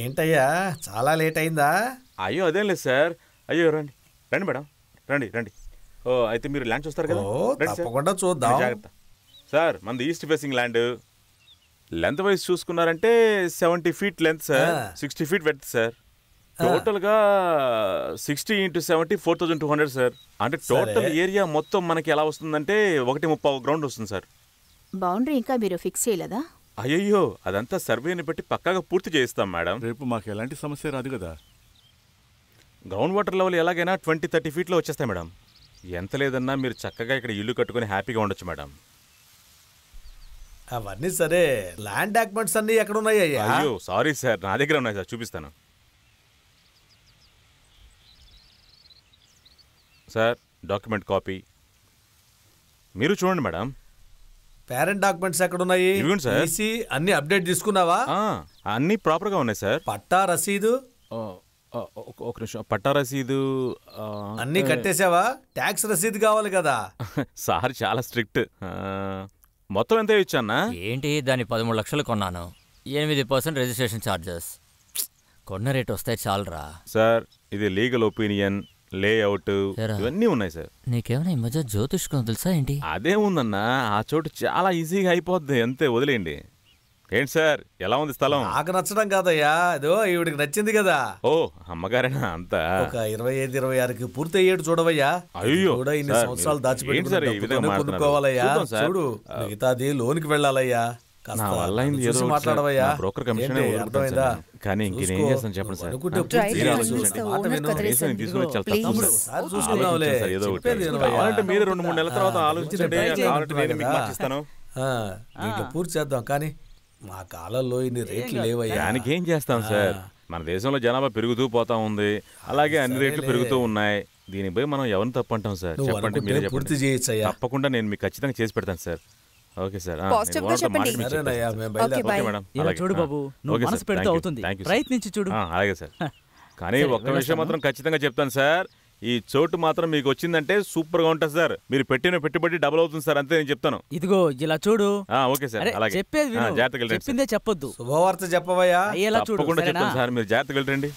ఏంటయ్యా చాలా లేట్ అయిందా? అయ్యో అదేం లేదు సార్. అయ్యో రండి రండి మేడం, రండి రండి. ఓ అయితే మీరు ల్యాండ్ చూస్తారు కదా, తప్పకుండా చూద్దాం. జాగ్రత్త సార్. మనది east facing land. Length wise చూసుకున్నారంటే 70 feet length sir, 60 feet width sir. టోటల్గా 60 × 70 4200 సార్. అంటే టోటల్ ఏరియా మొత్తం మనకి ఎలా వస్తుందంటే 1.35 గ్రౌండ్ వస్తుంది సార్. బౌండరీ ఇంకా మీరు ఫిక్స్ చేయలేదా? అయ్యయ్యో అదంతా సర్వేని బట్టి పక్కాగా పూర్తి చేయిస్తాం మేడం. రేపు మాకు ఎలాంటి సమస్య రాదు కదా. గ్రౌండ్ వాటర్ లెవెల్ ఎలాగైనా 20-30 feetలో వచ్చేస్తాయి మేడం. ఎంత లేదన్నా మీరు చక్కగా ఇక్కడ ఇల్లు కట్టుకుని హ్యాపీగా ఉండొచ్చు మేడం. అవన్నీ సరే, ల్యాండ్ డాక్యుమెంట్స్ అన్ని ఎక్కడ ఉన్నాయి? అయ్యో సారీ సార్, నా దగ్గర ఉన్నాయి సార్, చూపిస్తాను సార్. డాక్యుమెంట్ కాపీ మీరు చూడండి మేడం. పేరెంట్ డాక్యుమెంట్స్ ఎక్కడ ఉన్నాయి? ఇవ్వండి సార్. అన్ని అప్డేట్ తీసుకున్నావా? అన్ని ప్రాపర్గా ఉన్నాయి సార్. పట్టా రసీదు ఒక నిమిషం. పట్టా రసీదు అన్ని కట్టేసావా? ట్యాక్స్ రసీదు కావాలి కదా. సార్ చాలా స్ట్రిక్ట్. మొత్తం ఎంత ఇచ్చానా? ఏంటి దాన్ని 13 లక్షలు కొన్నాను, 8% రిజిస్ట్రేషన్ ఛార్జెస్. కొన్న రేట్ వస్తే చాలరా సార్. ఇది లీగల్ ఒపీనియన్, లేఅవుట్ ఇవన్నీ ఉన్నాయి సార్. నీకేమైనా ఈ మధ్య జ్యోతిష్కం తెలుసా ఏంటి? అదేముందన్నా, ఆ చోటు చాలా ఈజీగా అయిపోద్ది, అంతే, వదిలేయండి. ఏంటి సార్ ఎలా ఉంది స్థలం? నాకు నచ్చడం కాదయ్యా, అదో ఈవిడికి నచ్చింది కదా. ఓ అమ్మగారేనా? అంతా ఒక 25-26కి పూర్తి అయ్యేడు చూడవయ్యా. అయ్యో కూడా ఇన్ని సంవత్సరాలు దాచిపెట్టుకోవాలయ్యా. చూడు, మిగతాది లోనికి వెళ్ళాలయ్యా. మాట్లాడవయ్యా. బ్రోకర్ కమిషన్ అర్థమైందా? కానీ ఇంకేం చేస్తాను చెప్పండి సార్. మీరు 2-3 నెలల తర్వాత ఆలోచించండి. పూర్తి చేద్దాం, కానీ మా కాలంలో ఇన్ని రేట్లు లేవయ్యా. దానికి ఏం చేస్తాం సార్, మన దేశంలో జనాభా పెరుగుతూ పోతా ఉంది, అలాగే అన్ని రేట్లు పెరుగుతూ ఉన్నాయి. దీనిపై మనం ఎవరిని తప్పంటాం సార్? చెప్పండి, మీరే పూర్తి చేయొచ్చయ్యా. తప్పకుండా నేను మీకు ఖచ్చితంగా చేసి పెడతాను సార్. Okay sir. చూడు బాబు, నువ్వు మనసు పెడితే అవుతుంది, ప్రయత్నించి చూడు. అలాగే సార్. కానీ ఒక్క విషయం మాత్రం ఖచ్చితంగా చెప్తాను సార్, ఈ చోటు మాత్రం మీకు వచ్చిందంటే సూపర్ గా ఉంటుంది సార్. మీరు పెట్టిన పెట్టుబడి డబుల్ అవుతుంది సార్, అంతే నేను చెప్తాను. ఇదిగో ఇలా చూడు. ఓకే సార్, అలాగే చెప్పేది జాగ్రత్తగా చెప్పిందే చెప్పొద్దు. శుభవార్త చెప్పవయ్యా. తప్పకుండా చెప్తాను సార్, మీరు జాగ్రత్తగా వెళ్ళండి.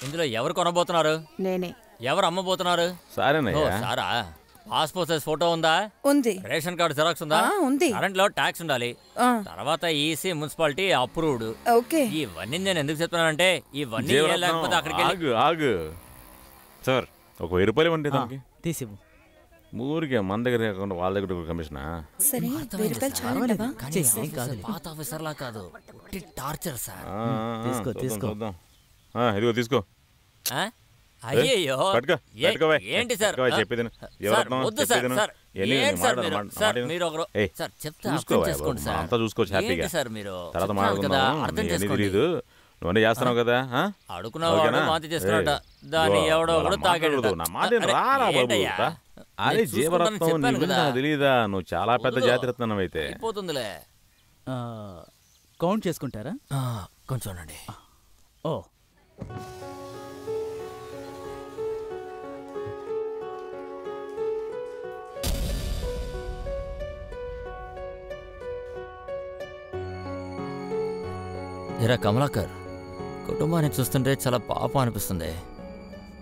ఇందులో ఎవరు కొనబోతున్నారు? నేనే. ఎవరు అమ్మబోతున్నారు? సారా. పాస్పోర్ట్ సైజ్ ఫోటో ఉందా? ఉంది. రేషన్ కార్డు జిరాక్స్ ఉందా? ఉంది. కరెంట్ లో ట్యాక్స్ ఉండాలి, తర్వాత ఈసీ మున్సిపాలిటీ అప్రూవ్డ్. ఓకే. ఇవన్నీ నేను ఎందుకు చెప్తున్నానంటే ఇవన్నీ లేకపోతే అక్కడికి ఆగు సార్. ఒక 1000 రూపాయలు ఇవ్వండి దానికి. తీసివ్వు. ఊరికే మన దగ్గర వాళ్ళ దగ్గర కమిషనా? పాత ఆఫీసర్లా కాదు, టార్చర్ సార్. తీసుకో ఇదిగో తీసుకో. అయ్యో ఏంటి సార్ చెప్పేది? అంతా చూసుకోవచ్చు హ్యాపీగా. తర్వాత తెలీదు, నువ్వే చేస్తున్నావు కదా. అదే జీవరత్నం తెలీదా? నువ్వు చాలా పెద్ద జాతిరత్నం అయితే. కౌంట్ చేసుకుంటారా? కొంచెం ఓ జరా కమలాకర్, కుటుంబాన్ని చూస్తుంటే చాలా పాపం అనిపిస్తుంది,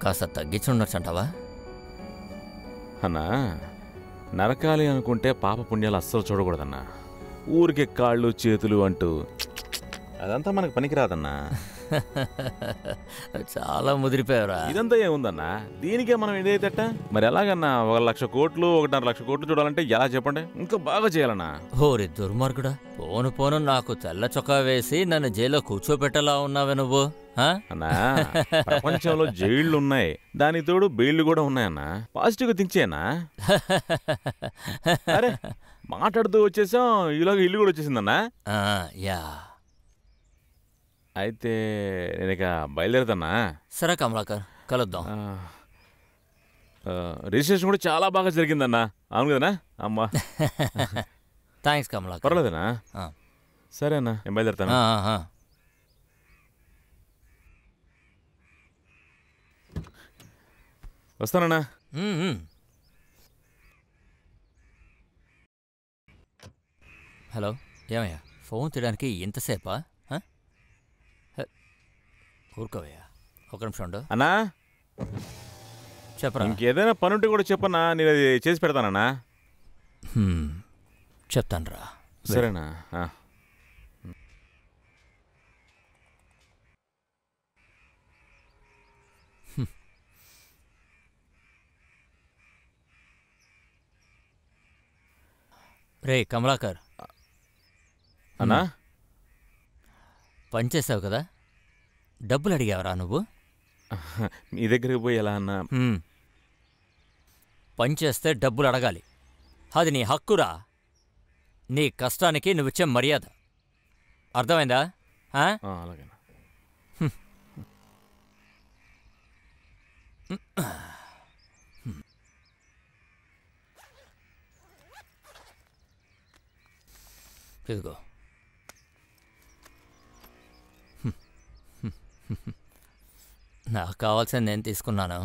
కాస్త తగ్గించి ఉండొచ్చంటావా? అన్నా, నరకాలి అనుకుంటే పాప పుణ్యాలు అస్సలు చూడకూడదన్నా. ఊరికే కాళ్ళు చేతులు అంటూ అదంతా మనకు పనికిరాదన్నా. చాలా ముదిరిపోయారా? ఇదంతా ఏముందన్నా, దీనికే మనం ఇదైతేట. మరి ఎలాగన్నా 1,00,000 కోట్లు 1.5 లక్ష కోట్లు చూడాలంటే ఎలా చెప్పండి? ఇంకా బాగా చేయాలన్నా. ఓరి దుర్మార్గుడా, పోను నాకు తెల్ల చొక్కా వేసి నన్ను జైల్లో కూర్చోబెట్టలా ఉన్నావే నువ్వు. అన్నా, ప్రపంచంలో జైళ్లు ఉన్నాయి, దానికి తోడు బెయిళ్లు కూడా ఉన్నాయన్నా. పాజిటివ్ గా థింక్ చేయనా? అరే మాట్లాడుతూ వచ్చేసాం, ఇలాగ ఇల్లు కూడా వచ్చేసిందన్నా. యా, అయితే నేను ఇక బయలుదేరుతానా? సరే కమలాకర్, కలుద్దాం. రిజిస్ట్రేషన్ కూడా చాలా బాగా జరిగిందన్నా. అవును కదనా? అమ్మా థ్యాంక్స్ కమలాకర్. పర్లేదనా? సరే అన్న నేను బయలుదేరుతాను. వస్తానన్నా. హలో, ఏమయ్యా ఫోన్ తీయడానికి ఎంతసేపా? ఊరుకోవయ్యా, ఒక నిమిషం ఉండు. అన్నా చెప్పరా. ఇంకేదైనా పని ఉంటే కూడా చెప్పన్నా, నేను అది చేసి పెడతానన్నా. చెప్తాను రా. సరేనా? రే కమలాకర్ అన్నా, పనిచేసావు కదా, డబ్బులు అడిగావరా నువ్వు? మీ దగ్గరికి పోయి ఎలా అన్నా? పనిచేస్తే డబ్బులు అడగాలి, అది నీ హక్కురా. నీ కష్టానికి నువ్విచ్చే మర్యాద, అర్థమైందా? అలాగేనా. ఇదిగో. నాకు కావాల్సింది నేను తీసుకున్నాను,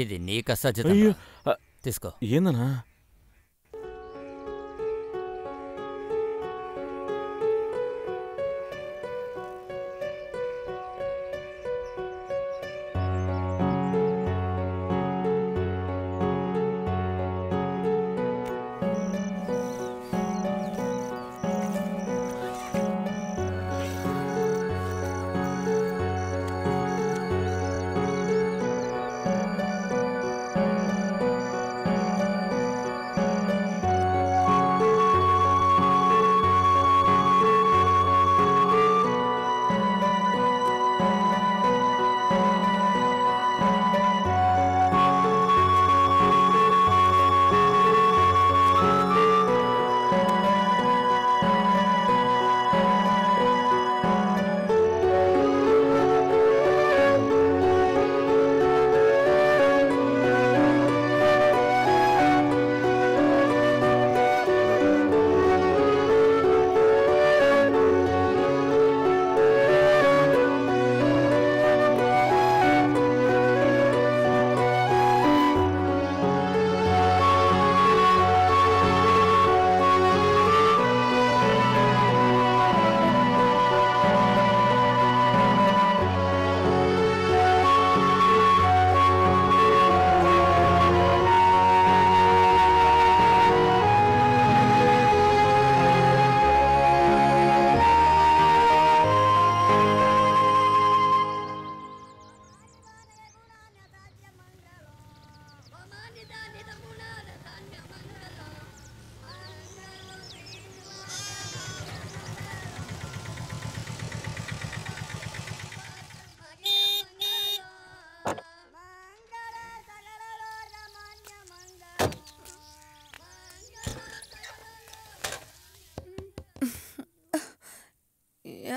ఇది నీ కష్టార్జితం. తీసుకో. ఏందన్నా?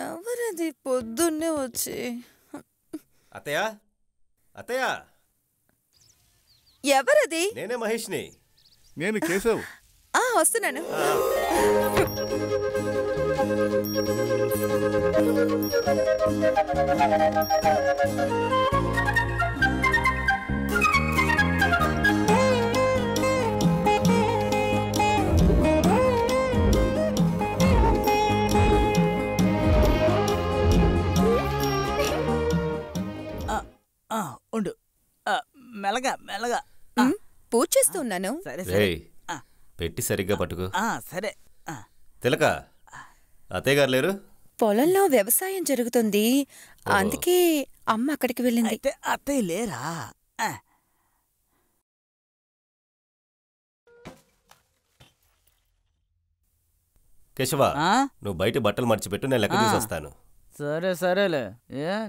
ఎవరది పొద్దున్నే వచ్చి? అత్తయ్య, అత్తయ్య, ఎవరది? నేనే మహేష్ని. నేను కేశవ్. వస్తున్నాను. ఉండు, మెల్లగా మెల్లగా. పూజ చేస్తున్నాను. సరే సరే, పెట్టి సరిగ్గా పట్టుకో. సరే. తిలక, అత్తయ్య గారు లేరు? పొలంలో వ్యవసాయం జరుగుతుంది, అందుకే అమ్మ అక్కడికి వెళ్ళింది. అయితే అత్తయ్య లేరా? కేశవ, నువ్వు బయట బట్టలు మర్చిపెట్టు, నేను లెక్క తీసి వస్తాను. సరే సరేలే,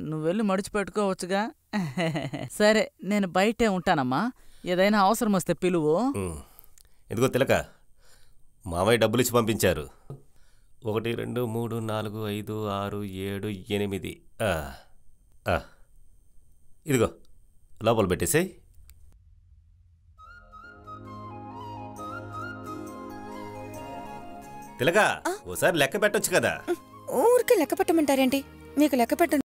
నువ్వు వెళ్ళి మడిచిపెట్టుకోవచ్చుగా. సరే, నేను బయటే ఉంటానమ్మా, ఏదైనా అవసరం వస్తే పిలువు. ఎందుకో తిలక, మావయ్య డబ్బులు ఇచ్చి పంపించారు. 1 2 3 4 5 6 7 8. ఇదిగో లోపల పెట్టేసేయ్. తిలక ఓసారి లెక్క పెట్టొచ్చు కదా. ఊరికే లెక్క పెట్టమంటారేంటి? మీకు లెక్క పెట్ట